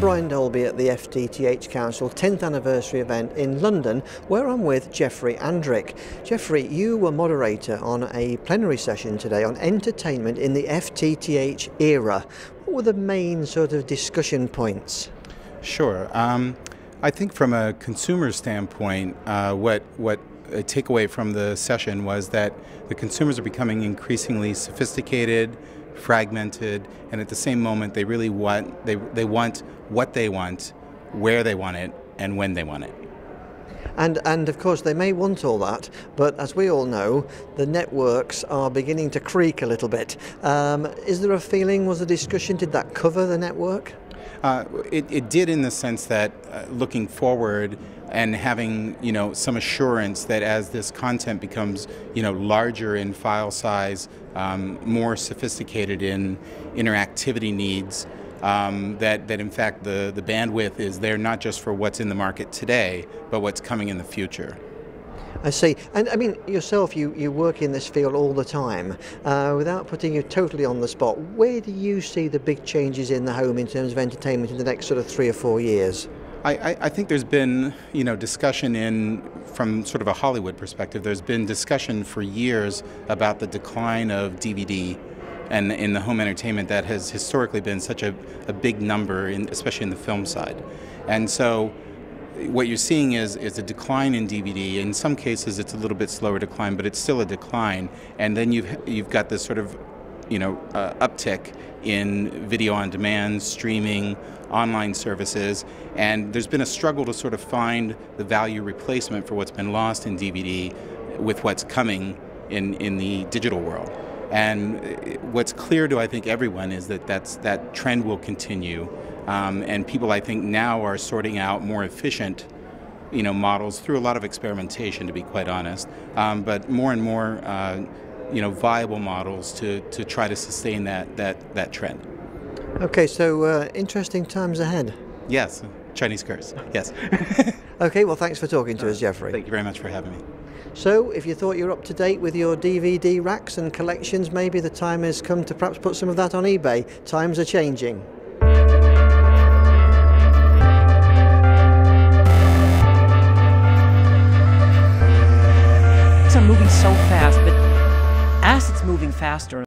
Brian Dolby at the FTTH Council 10th anniversary event in London, where I'm with Jeffrey Andrick. Jeffrey, you were moderator on a plenary session today on entertainment in the FTTH era. What were the main sort of discussion points? Sure. I think from a consumer standpoint, what a takeaway from the session was that the consumers are becoming increasingly sophisticated, fragmented, and at the same moment they really want they want what they want, where they want it, and when they want it. And of course they may want all that, but as we all know, the networks are beginning to creak a little bit. Is there a feeling, was the discussion, did that cover the network? It did, in the sense that looking forward and having some assurance that as this content becomes larger in file size, more sophisticated in interactivity needs, that in fact the bandwidth is there not just for what's in the market today, but what's coming in the future. I see. And I mean, yourself, you work in this field all the time. Without putting you totally on the spot, where do you see the big changes in the home in terms of entertainment in the next sort of 3 or 4 years? I think there's been discussion from sort of a Hollywood perspective. There's been discussion for years about the decline of DVD and in the home entertainment that has historically been such a big number, especially in the film side. And so what you're seeing is a decline in DVD. In some cases it's a little bit slower decline, but it's still a decline. And then you've got this sort of uptick in video on demand, streaming, online services, and there's been a struggle to sort of find the value replacement for what's been lost in DVD with what's coming in the digital world. And what's clear to, I think, everyone is that trend will continue, and people, I think, now are sorting out more efficient models through a lot of experimentation, to be quite honest, but more and more viable models to try to sustain that trend. Okay, so interesting times ahead. Yes, Chinese curse, yes. Okay, well, thanks for talking to us, Jeffrey. Thank you very much for having me. So, if you thought you were up to date with your DVD racks and collections, maybe the time has come to perhaps put some of that on eBay. Times are changing. Things are moving so fast, but as it's moving faster,